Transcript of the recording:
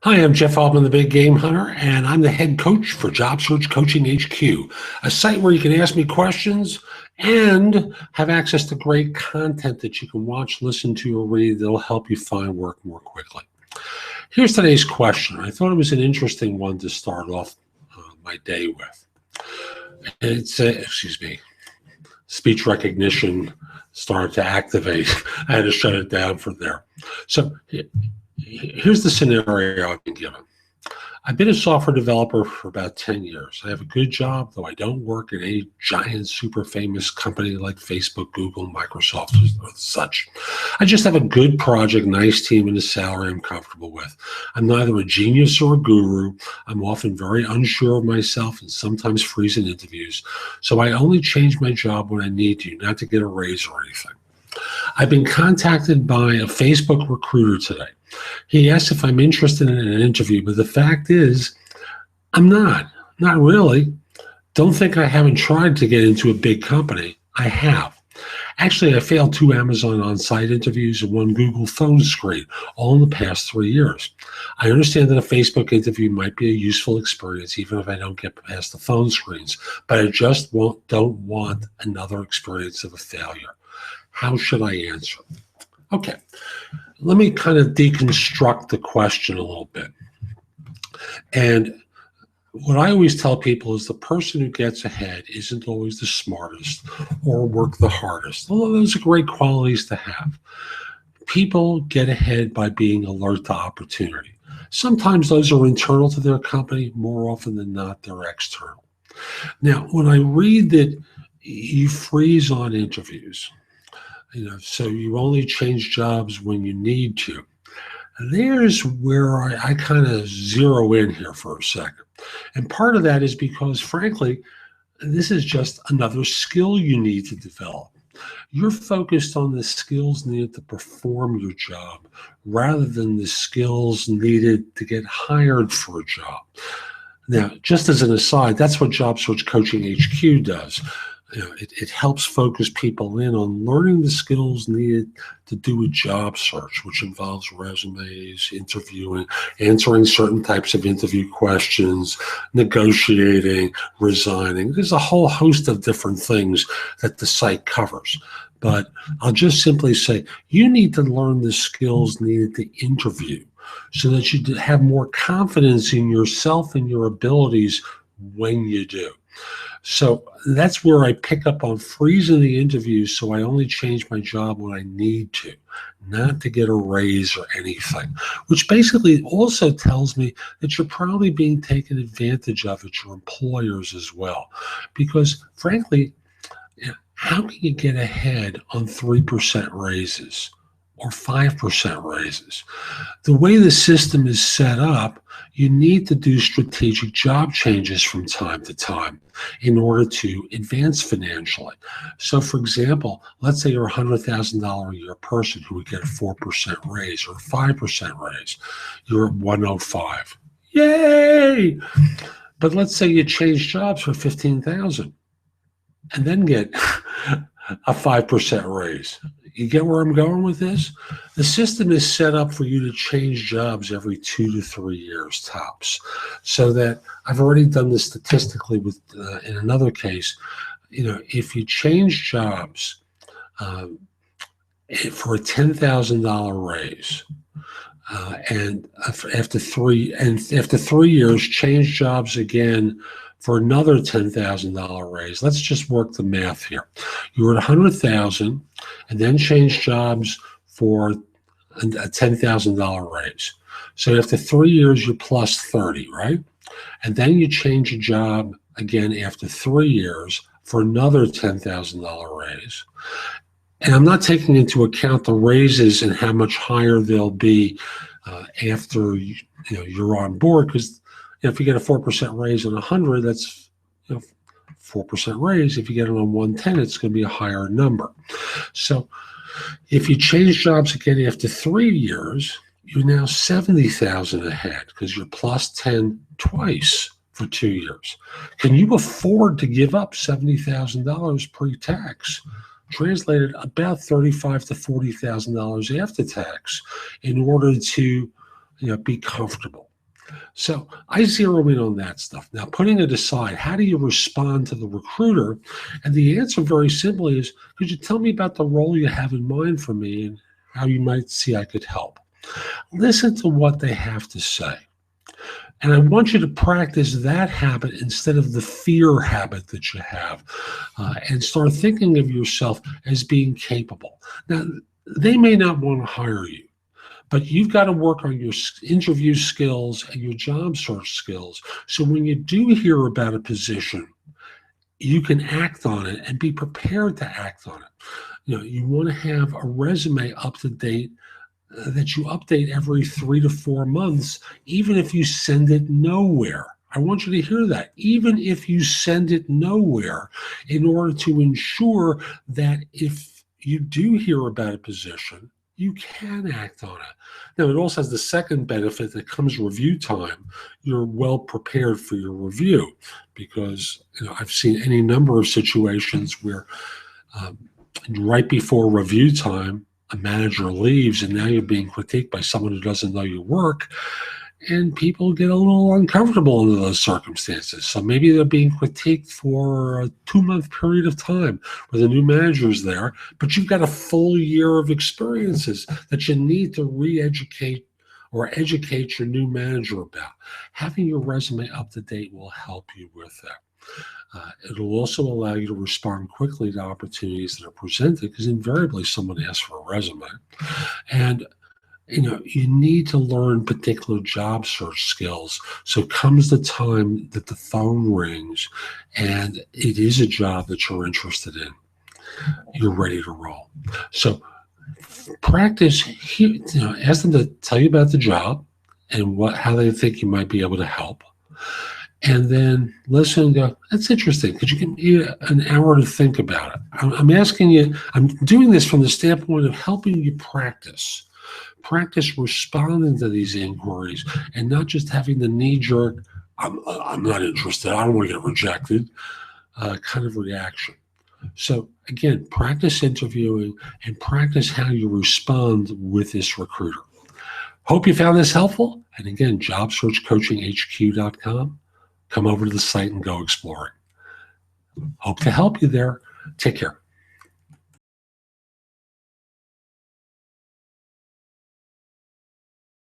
Hi, I'm Jeff Altman, the Big Game Hunter, and I'm the head coach for Job Search Coaching HQ, a site where you can ask me questions and have access to great content that you can watch, listen to, or read that'll help you find work more quickly. Here's today's question. I thought it was an interesting one to start off my day with. It's, speech recognition started to activate. I had to shut it down from there. So here's the scenario I've been given. I've been a software developer for about 10 years. I have a good job, though I don't work at any giant, super famous company like Facebook, Google, Microsoft, or such. I just have a good project, nice team, and a salary I'm comfortable with. I'm neither a genius or a guru. I'm often very unsure of myself and sometimes freeze in interviews. So I only change my job when I need to, not to get a raise or anything. I've been contacted by a Facebook recruiter today. He asked if I'm interested in an interview, but the fact is, I'm not really. Don't think I haven't tried to get into a big company. I have. Actually, I failed 2 Amazon on-site interviews and 1 Google phone screen, all in the past 3 years. I understand that a Facebook interview might be a useful experience, even if I don't get past the phone screens, but I just don't want another experience of a failure. How should I answer? Okay, let me kind of deconstruct the question a little bit. And what I always tell people is the person who gets ahead isn't always the smartest or work the hardest, although those are great qualities to have. People get ahead by being alert to opportunity. Sometimes those are internal to their company, more often than not, they're external. Now, when I read that you freeze on interviews, so you only change jobs when you need to. There's where I kind of zero in here for a second. And part of that is because, frankly, this is just another skill you need to develop. You're focused on the skills needed to perform your job rather than the skills needed to get hired for a job. Now, just as an aside, that's what Job Search Coaching HQ does. It helps focus people in on learning the skills needed to do a job search, which involves resumes, interviewing, answering certain types of interview questions, negotiating, resigning. There's a whole host of different things that the site covers. But I'll just simply say, you need to learn the skills needed to interview so that you have more confidence in yourself and your abilities when you do. So that's where I pick up on freezing the interviews, so I only change my job when I need to, not to get a raise or anything, which basically also tells me that you're probably being taken advantage of at your employers as well. Because frankly, how can you get ahead on 3% raises or 5% raises? The way the system is set up, you need to do strategic job changes from time to time in order to advance financially. So for example, let's say you're a $100,000 a year person who would get a 4% raise or a 5% raise. You're at 105. Yay! But let's say you change jobs for $15,000 and then get a 5% raise. You get where I'm going with this? The system is set up for you to change jobs every 2 to 3 years tops. So that I've already done this statistically with in another case. If you change jobs for a $10,000 raise, and after 3 years, change jobs again for another $10,000 raise. Let's just work the math here. You were at $100,000 and then change jobs for a $10,000 raise. So after 3 years, you're plus 30, right? And then you change a job again after 3 years for another $10,000 raise. And I'm not taking into account the raises and how much higher they'll be after you're on board, because if you get a 4% raise on 100, that's 4% raise. If you get it on 110, it's going to be a higher number. So if you change jobs again after 3 years, you're now 70,000 ahead because you're plus 10 twice for 2 years. Can you afford to give up $70,000 pre-tax? Translated about $35,000 to $40,000 after tax in order to be comfortable. So I zero in on that stuff. Now, putting it aside, how do you respond to the recruiter? And the answer very simply is, could you tell me about the role you have in mind for me and how you might see I could help? Listen to what they have to say. And I want you to practice that habit instead of the fear habit that you have, and start thinking of yourself as being capable. Now, they may not want to hire you, but you've got to work on your interview skills and your job search skills. So when you do hear about a position, you can act on it and be prepared to act on it. You want to have a resume up to date that you update every 3 to 4 months, even if you send it nowhere. I want you to hear that. Even if you send it nowhere, in order to ensure that if you do hear about a position, you can act on it. Now, it also has the second benefit that comes review time. You're well prepared for your review, because I've seen any number of situations where right before review time, a manager leaves, and now you're being critiqued by someone who doesn't know your work, and people get a little uncomfortable under those circumstances. So maybe they're being critiqued for a 2-month period of time where the new manager's there, but you've got a full year of experiences that you need to re-educate or educate your new manager about. Having your resume up to date will help you with that. It'll also allow you to respond quickly to opportunities that are presented, because invariably someone asks for a resume. And you need to learn particular job search skills. So comes the time that the phone rings and it is a job that you're interested in, you're ready to roll. So practice, ask them to tell you about the job and how they think you might be able to help. And then listen and go, that's interesting. Could you give me an hour to think about it? I'm asking you, I'm doing this from the standpoint of helping you practice responding to these inquiries, and not just having the knee-jerk, I'm not interested, I don't want to get rejected, kind of reaction. So again, practice interviewing and practice how you respond with this recruiter. Hope you found this helpful. And again, jobsearchcoachinghq.com. Come over to the site and go exploring. Hope to help you there. Take care.